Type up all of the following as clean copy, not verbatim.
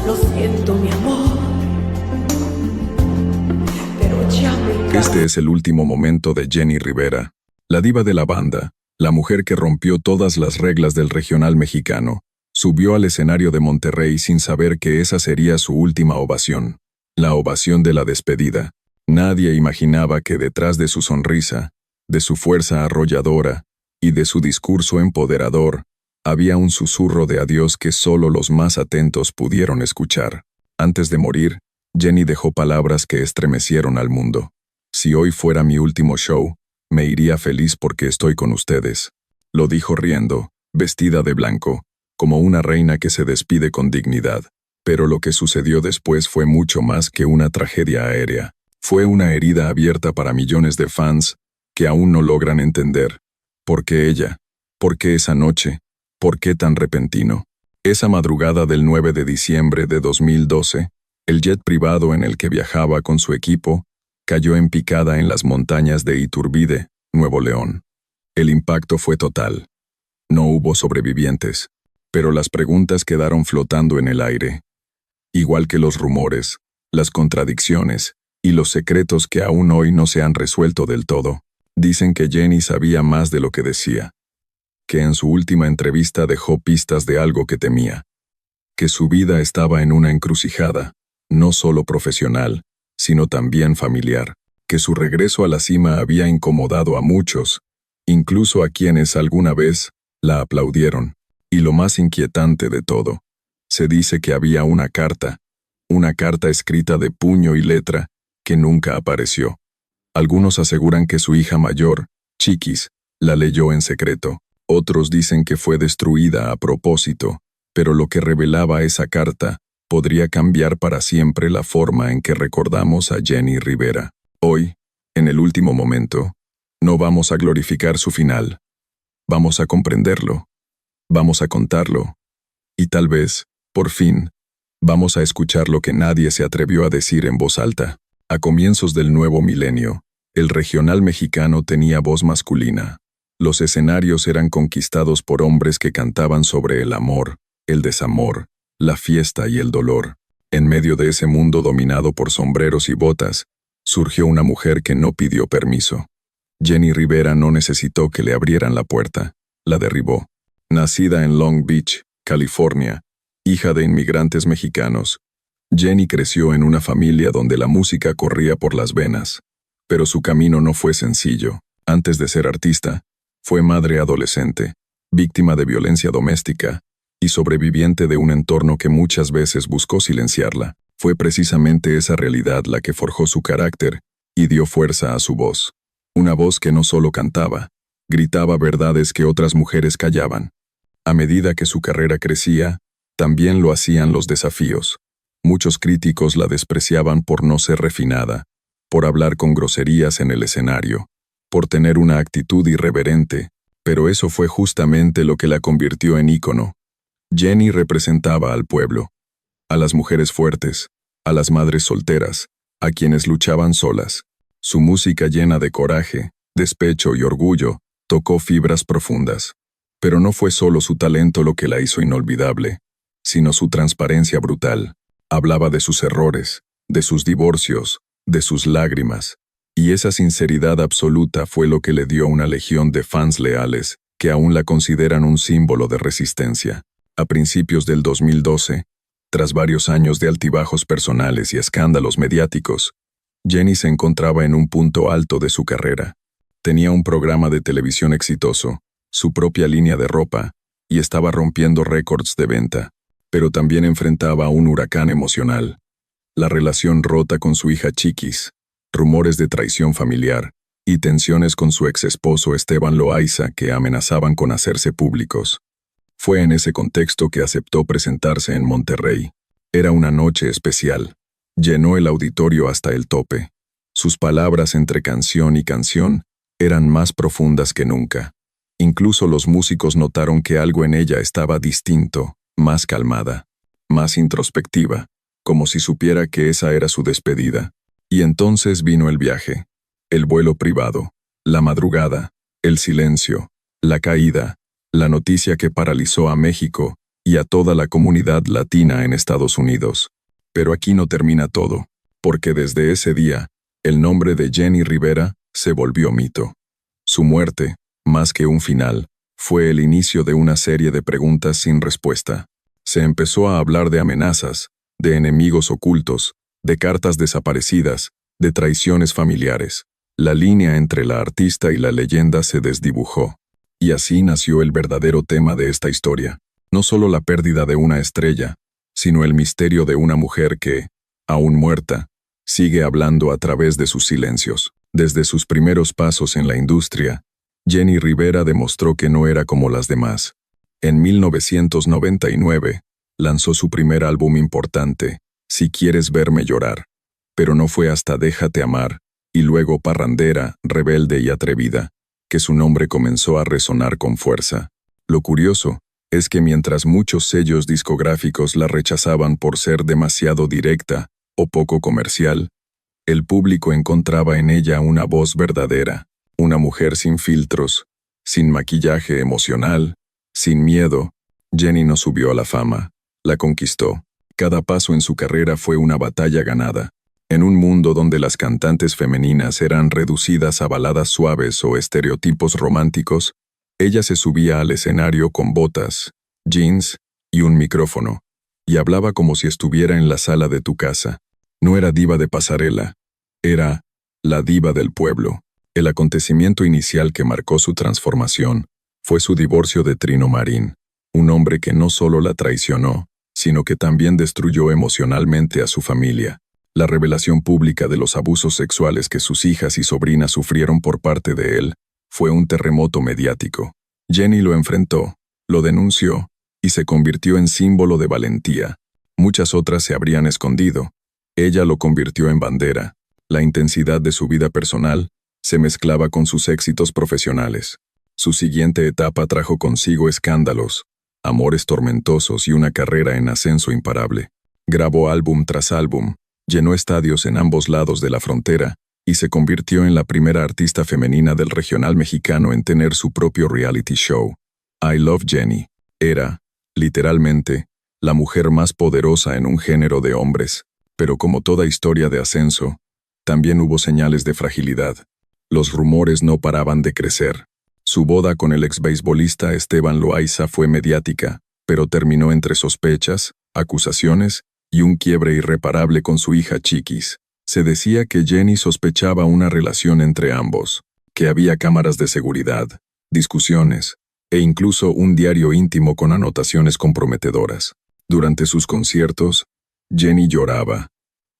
Lo siento, mi amor, pero ya me cansé. Este es el último momento de Jenny Rivera, la diva de la banda, la mujer que rompió todas las reglas del regional mexicano. Subió al escenario de Monterrey sin saber que esa sería su última ovación. La ovación de la despedida. Nadie imaginaba que detrás de su sonrisa, de su fuerza arrolladora y de su discurso empoderador, había un susurro de adiós que solo los más atentos pudieron escuchar. Antes de morir, Jenny dejó palabras que estremecieron al mundo. Si hoy fuera mi último show, me iría feliz porque estoy con ustedes. Lo dijo riendo, vestida de blanco, como una reina que se despide con dignidad. Pero lo que sucedió después fue mucho más que una tragedia aérea. Fue una herida abierta para millones de fans que aún no logran entender. ¿Por qué ella? ¿Por qué esa noche? ¿Por qué tan repentino? Esa madrugada del 9 de diciembre de 2012, el jet privado en el que viajaba con su equipo cayó en picada en las montañas de Iturbide, Nuevo León. El impacto fue total. No hubo sobrevivientes, pero las preguntas quedaron flotando en el aire. Igual que los rumores, las contradicciones y los secretos que aún hoy no se han resuelto del todo. Dicen que Jenny sabía más de lo que decía, que en su última entrevista dejó pistas de algo que temía, que su vida estaba en una encrucijada, no solo profesional, sino también familiar, que su regreso a la cima había incomodado a muchos, incluso a quienes alguna vez la aplaudieron. Y lo más inquietante de todo, se dice que había una carta escrita de puño y letra, que nunca apareció. Algunos aseguran que su hija mayor, Chiquis, la leyó en secreto. Otros dicen que fue destruida a propósito, pero lo que revelaba esa carta podría cambiar para siempre la forma en que recordamos a Jenny Rivera. Hoy, en el último momento, no vamos a glorificar su final. Vamos a comprenderlo. Vamos a contarlo. Y tal vez, por fin, vamos a escuchar lo que nadie se atrevió a decir en voz alta. A comienzos del nuevo milenio, el regional mexicano tenía voz masculina. Los escenarios eran conquistados por hombres que cantaban sobre el amor, el desamor, la fiesta y el dolor. En medio de ese mundo dominado por sombreros y botas, surgió una mujer que no pidió permiso. Jenny Rivera no necesitó que le abrieran la puerta, la derribó. Nacida en Long Beach, California, hija de inmigrantes mexicanos, Jenny creció en una familia donde la música corría por las venas. Pero su camino no fue sencillo. Antes de ser artista, fue madre adolescente, víctima de violencia doméstica y sobreviviente de un entorno que muchas veces buscó silenciarla. Fue precisamente esa realidad la que forjó su carácter y dio fuerza a su voz. Una voz que no solo cantaba, gritaba verdades que otras mujeres callaban. A medida que su carrera crecía, también lo hacían los desafíos. Muchos críticos la despreciaban por no ser refinada, por hablar con groserías en el escenario, por tener una actitud irreverente, pero eso fue justamente lo que la convirtió en ícono. Jenny representaba al pueblo, a las mujeres fuertes, a las madres solteras, a quienes luchaban solas. Su música llena de coraje, despecho y orgullo tocó fibras profundas. Pero no fue solo su talento lo que la hizo inolvidable, sino su transparencia brutal. Hablaba de sus errores, de sus divorcios, de sus lágrimas, y esa sinceridad absoluta fue lo que le dio una legión de fans leales que aún la consideran un símbolo de resistencia. A principios del 2012, tras varios años de altibajos personales y escándalos mediáticos, Jenny se encontraba en un punto alto de su carrera. Tenía un programa de televisión exitoso, su propia línea de ropa, y estaba rompiendo récords de venta, pero también enfrentaba a un huracán emocional. La relación rota con su hija Chiquis, rumores de traición familiar y tensiones con su exesposo Esteban Loaiza que amenazaban con hacerse públicos. Fue en ese contexto que aceptó presentarse en Monterrey. Era una noche especial. Llenó el auditorio hasta el tope. Sus palabras entre canción y canción eran más profundas que nunca. Incluso los músicos notaron que algo en ella estaba distinto, más calmada, más introspectiva, como si supiera que esa era su despedida. Y entonces vino el viaje, el vuelo privado, la madrugada, el silencio, la caída, la noticia que paralizó a México y a toda la comunidad latina en Estados Unidos. Pero aquí no termina todo, porque desde ese día, el nombre de Jenny Rivera se volvió mito. Su muerte, más que un final, fue el inicio de una serie de preguntas sin respuesta. Se empezó a hablar de amenazas, de enemigos ocultos, de cartas desaparecidas, de traiciones familiares. La línea entre la artista y la leyenda se desdibujó. Y así nació el verdadero tema de esta historia. No solo la pérdida de una estrella, sino el misterio de una mujer que, aún muerta, sigue hablando a través de sus silencios. Desde sus primeros pasos en la industria, Jenny Rivera demostró que no era como las demás. En 1999, lanzó su primer álbum importante, Si quieres verme llorar. Pero no fue hasta Déjate amar, y luego Parrandera, rebelde y atrevida, que su nombre comenzó a resonar con fuerza. Lo curioso es que mientras muchos sellos discográficos la rechazaban por ser demasiado directa o poco comercial, el público encontraba en ella una voz verdadera, una mujer sin filtros, sin maquillaje emocional, sin miedo. Jenny no subió a la fama, la conquistó. Cada paso en su carrera fue una batalla ganada. En un mundo donde las cantantes femeninas eran reducidas a baladas suaves o estereotipos románticos, ella se subía al escenario con botas, jeans y un micrófono, y hablaba como si estuviera en la sala de tu casa. No era diva de pasarela, era la diva del pueblo. El acontecimiento inicial que marcó su transformación fue su divorcio de Trino Marín, un hombre que no solo la traicionó, sino que también destruyó emocionalmente a su familia. La revelación pública de los abusos sexuales que sus hijas y sobrinas sufrieron por parte de él fue un terremoto mediático. Jenny lo enfrentó, lo denunció y se convirtió en símbolo de valentía. Muchas otras se habrían escondido. Ella lo convirtió en bandera. La intensidad de su vida personal se mezclaba con sus éxitos profesionales. Su siguiente etapa trajo consigo escándalos, amores tormentosos y una carrera en ascenso imparable. Grabó álbum tras álbum, llenó estadios en ambos lados de la frontera y se convirtió en la primera artista femenina del regional mexicano en tener su propio reality show. I Love Jenny. Era, literalmente, la mujer más poderosa en un género de hombres. Pero como toda historia de ascenso, también hubo señales de fragilidad. Los rumores no paraban de crecer. Su boda con el exbeisbolista Esteban Loaiza fue mediática, pero terminó entre sospechas, acusaciones y un quiebre irreparable con su hija Chiquis. Se decía que Jenny sospechaba una relación entre ambos, que había cámaras de seguridad, discusiones, e incluso un diario íntimo con anotaciones comprometedoras. Durante sus conciertos, Jenny lloraba.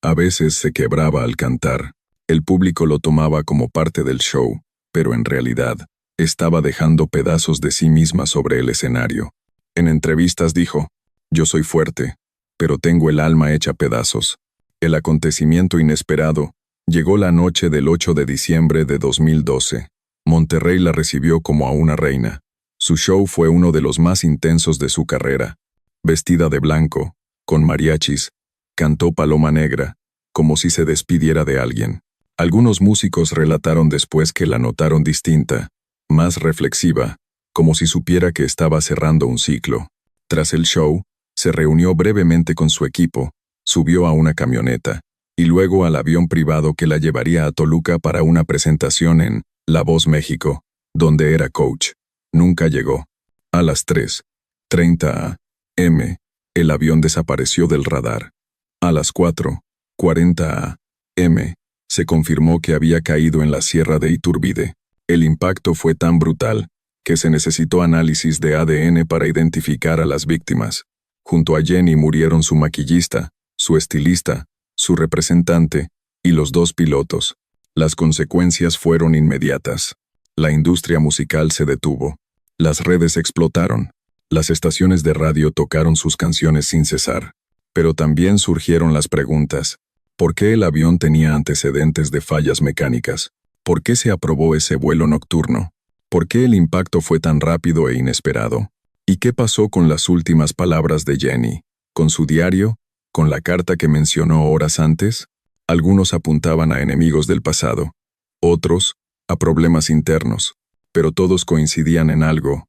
A veces se quebraba al cantar. El público lo tomaba como parte del show, pero en realidad, estaba dejando pedazos de sí misma sobre el escenario. En entrevistas dijo, «Yo soy fuerte, pero tengo el alma hecha pedazos». El acontecimiento inesperado llegó la noche del 8 de diciembre de 2012. Monterrey la recibió como a una reina. Su show fue uno de los más intensos de su carrera. Vestida de blanco, con mariachis, cantó Paloma Negra, como si se despidiera de alguien. Algunos músicos relataron después que la notaron distinta, más reflexiva, como si supiera que estaba cerrando un ciclo. Tras el show, se reunió brevemente con su equipo, subió a una camioneta, y luego al avión privado que la llevaría a Toluca para una presentación en La Voz México, donde era coach. Nunca llegó. A las 3:30 a.m., el avión desapareció del radar. A las 4:40 a.m., se confirmó que había caído en la sierra de Iturbide. El impacto fue tan brutal que se necesitó análisis de ADN para identificar a las víctimas. Junto a Jenny murieron su maquillista, su estilista, su representante y los 2 pilotos. Las consecuencias fueron inmediatas. La industria musical se detuvo. Las redes explotaron. Las estaciones de radio tocaron sus canciones sin cesar. Pero también surgieron las preguntas. ¿Por qué el avión tenía antecedentes de fallas mecánicas? ¿Por qué se aprobó ese vuelo nocturno? ¿Por qué el impacto fue tan rápido e inesperado? ¿Y qué pasó con las últimas palabras de Jenny? ¿Con su diario? ¿Con la carta que mencionó horas antes? Algunos apuntaban a enemigos del pasado, otros a problemas internos, pero todos coincidían en algo.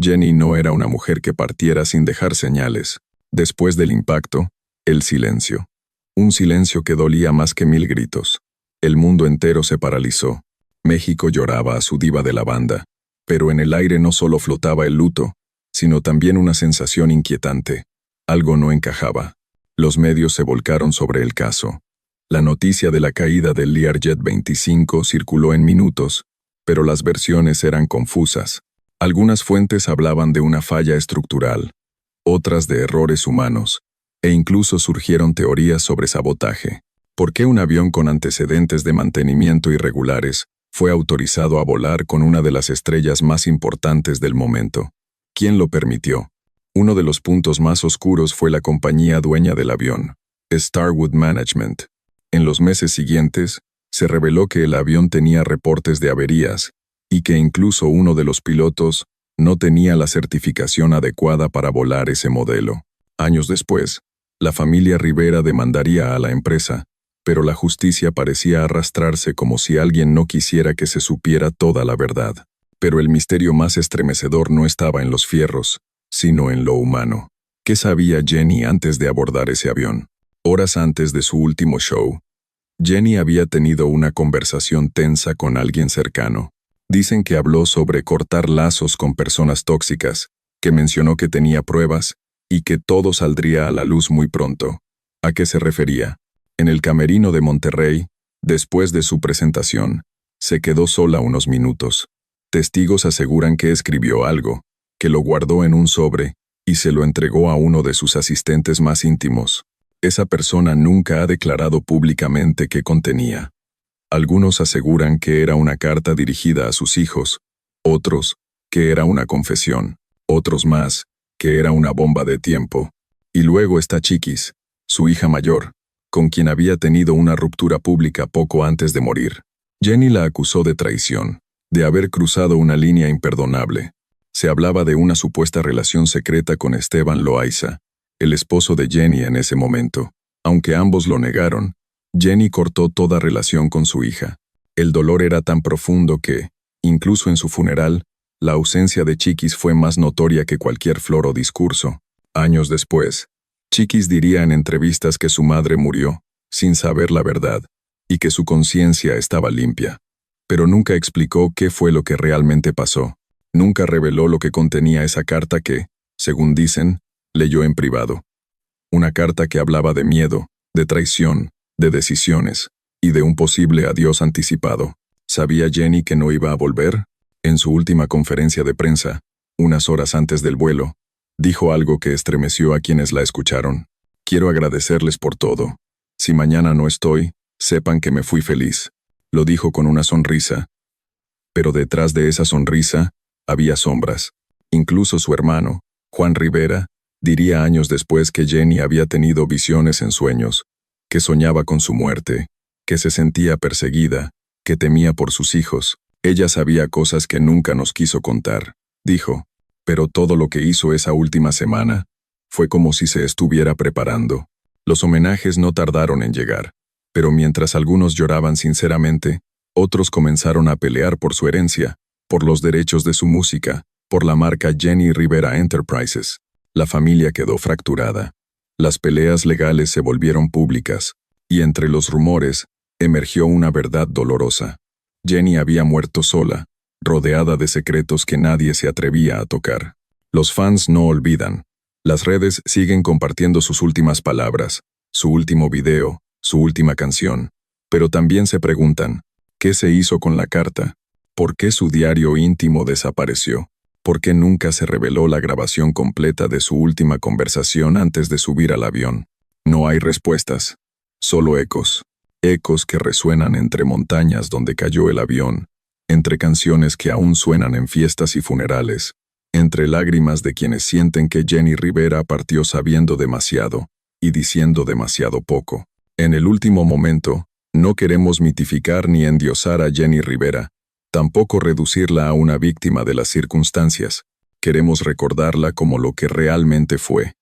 Jenny no era una mujer que partiera sin dejar señales. Después del impacto, el silencio. Un silencio que dolía más que 1000 gritos. El mundo entero se paralizó. México lloraba a su diva de la banda, pero en el aire no solo flotaba el luto, sino también una sensación inquietante. Algo no encajaba. Los medios se volcaron sobre el caso. La noticia de la caída del Learjet 25 circuló en minutos, pero las versiones eran confusas. Algunas fuentes hablaban de una falla estructural, otras de errores humanos, e incluso surgieron teorías sobre sabotaje. ¿Por qué un avión con antecedentes de mantenimiento irregulares fue autorizado a volar con una de las estrellas más importantes del momento? ¿Quién lo permitió? Uno de los puntos más oscuros fue la compañía dueña del avión, Starwood Management. En los meses siguientes, se reveló que el avión tenía reportes de averías y que incluso uno de los pilotos no tenía la certificación adecuada para volar ese modelo. Años después, la familia Rivera demandaría a la empresa, pero la justicia parecía arrastrarse como si alguien no quisiera que se supiera toda la verdad. Pero el misterio más estremecedor no estaba en los fierros, sino en lo humano. ¿Qué sabía Jenny antes de abordar ese avión? Horas antes de su último show, Jenny había tenido una conversación tensa con alguien cercano. Dicen que habló sobre cortar lazos con personas tóxicas, que mencionó que tenía pruebas y que todo saldría a la luz muy pronto. ¿A qué se refería? En el camerino de Monterrey, después de su presentación, se quedó sola unos minutos. Testigos aseguran que escribió algo, que lo guardó en un sobre y se lo entregó a uno de sus asistentes más íntimos. Esa persona nunca ha declarado públicamente qué contenía. Algunos aseguran que era una carta dirigida a sus hijos, otros, que era una confesión, otros más, que era una bomba de tiempo. Y luego está Chiquis, su hija mayor, con quien había tenido una ruptura pública poco antes de morir. Jenny la acusó de traición, de haber cruzado una línea imperdonable. Se hablaba de una supuesta relación secreta con Esteban Loaiza, el esposo de Jenny en ese momento. Aunque ambos lo negaron, Jenny cortó toda relación con su hija. El dolor era tan profundo que, incluso en su funeral, la ausencia de Chiquis fue más notoria que cualquier flor o discurso. Años después, Chiquis diría en entrevistas que su madre murió, sin saber la verdad, y que su conciencia estaba limpia. Pero nunca explicó qué fue lo que realmente pasó. Nunca reveló lo que contenía esa carta que, según dicen, leyó en privado. Una carta que hablaba de miedo, de traición, de decisiones, y de un posible adiós anticipado. ¿Sabía Jenny que no iba a volver? En su última conferencia de prensa, unas horas antes del vuelo, dijo algo que estremeció a quienes la escucharon. Quiero agradecerles por todo. Si mañana no estoy, sepan que me fui feliz. Lo dijo con una sonrisa. Pero detrás de esa sonrisa, había sombras. Incluso su hermano, Juan Rivera, diría años después que Jenny había tenido visiones en sueños, que soñaba con su muerte, que se sentía perseguida, que temía por sus hijos. Ella sabía cosas que nunca nos quiso contar, dijo, pero todo lo que hizo esa última semana fue como si se estuviera preparando. Los homenajes no tardaron en llegar, pero mientras algunos lloraban sinceramente, otros comenzaron a pelear por su herencia, por los derechos de su música, por la marca Jenny Rivera Enterprises. La familia quedó fracturada. Las peleas legales se volvieron públicas, y entre los rumores, emergió una verdad dolorosa. Jenny había muerto sola, rodeada de secretos que nadie se atrevía a tocar. Los fans no olvidan. Las redes siguen compartiendo sus últimas palabras, su último video, su última canción. Pero también se preguntan, ¿qué se hizo con la carta? ¿Por qué su diario íntimo desapareció? ¿Por qué nunca se reveló la grabación completa de su última conversación antes de subir al avión? No hay respuestas, solo ecos. Ecos que resuenan entre montañas donde cayó el avión, entre canciones que aún suenan en fiestas y funerales, entre lágrimas de quienes sienten que Jenny Rivera partió sabiendo demasiado y diciendo demasiado poco. En el último momento, no queremos mitificar ni endiosar a Jenny Rivera, tampoco reducirla a una víctima de las circunstancias. Queremos recordarla como lo que realmente fue: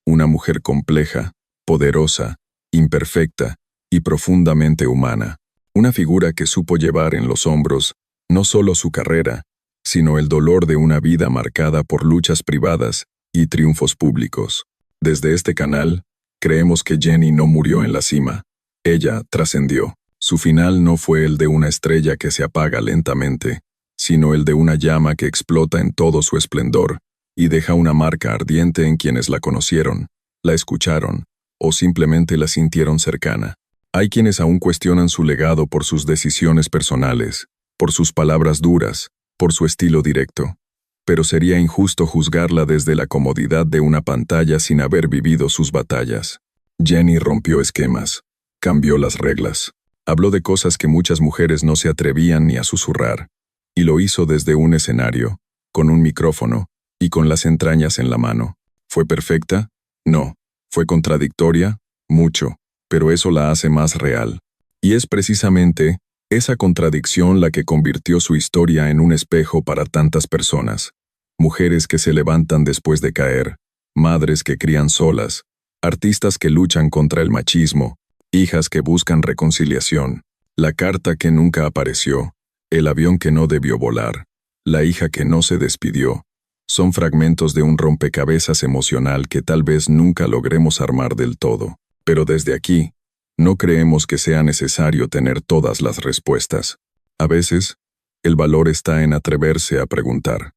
una mujer compleja, poderosa, imperfecta y profundamente humana. Una figura que supo llevar en los hombros no solo su carrera, sino el dolor de una vida marcada por luchas privadas y triunfos públicos. Desde este canal, creemos que Jenny no murió en la cima. Ella trascendió. Su final no fue el de una estrella que se apaga lentamente, sino el de una llama que explota en todo su esplendor y deja una marca ardiente en quienes la conocieron, la escucharon o simplemente la sintieron cercana. Hay quienes aún cuestionan su legado por sus decisiones personales, por sus palabras duras, por su estilo directo. Pero sería injusto juzgarla desde la comodidad de una pantalla sin haber vivido sus batallas. Jenny rompió esquemas, cambió las reglas, habló de cosas que muchas mujeres no se atrevían ni a susurrar, y lo hizo desde un escenario, con un micrófono y con las entrañas en la mano. ¿Fue perfecta? No. ¿Fue contradictoria? Mucho, pero eso la hace más real. Y es precisamente esa contradicción la que convirtió su historia en un espejo para tantas personas. Mujeres que se levantan después de caer, madres que crían solas, artistas que luchan contra el machismo, hijas que buscan reconciliación, la carta que nunca apareció, el avión que no debió volar, la hija que no se despidió. Son fragmentos de un rompecabezas emocional que tal vez nunca logremos armar del todo. Pero desde aquí, no creemos que sea necesario tener todas las respuestas. A veces, el valor está en atreverse a preguntar,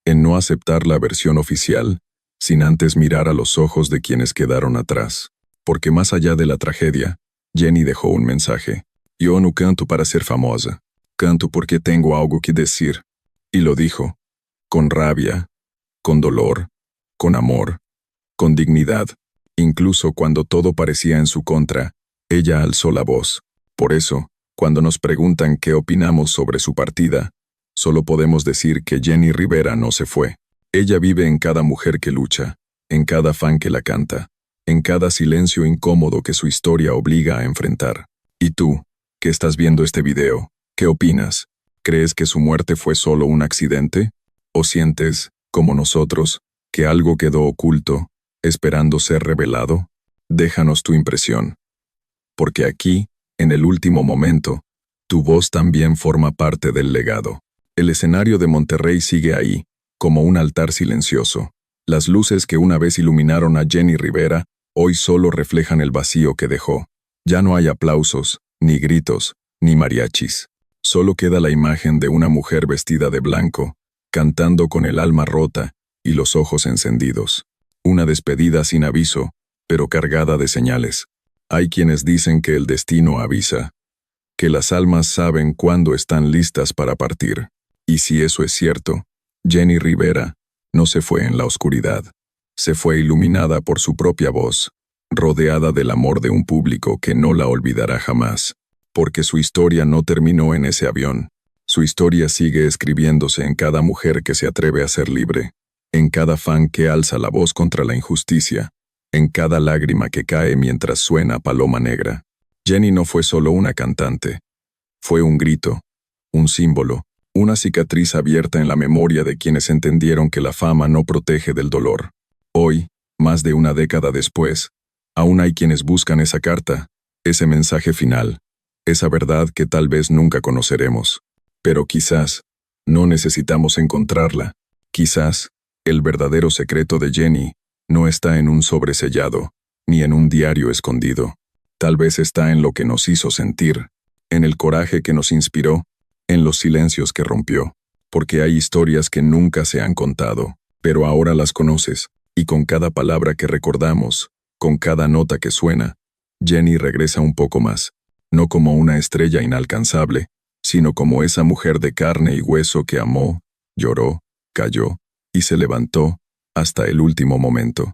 en no aceptar la versión oficial, sin antes mirar a los ojos de quienes quedaron atrás. Porque más allá de la tragedia, Jenny dejó un mensaje. Yo no canto para ser famosa, canto porque tengo algo que decir. Y lo dijo, con rabia, con dolor, con amor, con dignidad. Incluso cuando todo parecía en su contra, ella alzó la voz. Por eso, cuando nos preguntan qué opinamos sobre su partida, solo podemos decir que Jenny Rivera no se fue. Ella vive en cada mujer que lucha, en cada fan que la canta, en cada silencio incómodo que su historia obliga a enfrentar. ¿Y tú, que estás viendo este video, qué opinas? ¿Crees que su muerte fue solo un accidente? ¿O sientes, como nosotros, que algo quedó oculto, esperando ser revelado? Déjanos tu impresión. Porque aquí, en el último momento, tu voz también forma parte del legado. El escenario de Monterrey sigue ahí, como un altar silencioso. Las luces que una vez iluminaron a Jenny Rivera, hoy solo reflejan el vacío que dejó. Ya no hay aplausos, ni gritos, ni mariachis. Solo queda la imagen de una mujer vestida de blanco, cantando con el alma rota y los ojos encendidos. Una despedida sin aviso, pero cargada de señales. Hay quienes dicen que el destino avisa, que las almas saben cuándo están listas para partir. Y si eso es cierto, Jenny Rivera no se fue en la oscuridad. Se fue iluminada por su propia voz, rodeada del amor de un público que no la olvidará jamás. Porque su historia no terminó en ese avión. Su historia sigue escribiéndose en cada mujer que se atreve a ser libre, en cada fan que alza la voz contra la injusticia, en cada lágrima que cae mientras suena Paloma Negra. Jenny no fue solo una cantante. Fue un grito, un símbolo, una cicatriz abierta en la memoria de quienes entendieron que la fama no protege del dolor. Hoy, más de una década después, aún hay quienes buscan esa carta, ese mensaje final, esa verdad que tal vez nunca conoceremos. Pero quizás no necesitamos encontrarla. Quizás el verdadero secreto de Jenny no está en un sobre sellado, ni en un diario escondido. Tal vez está en lo que nos hizo sentir, en el coraje que nos inspiró, en los silencios que rompió. Porque hay historias que nunca se han contado, pero ahora las conoces, y con cada palabra que recordamos, con cada nota que suena, Jenny regresa un poco más, no como una estrella inalcanzable, sino como esa mujer de carne y hueso que amó, lloró, cayó y se levantó hasta el último momento.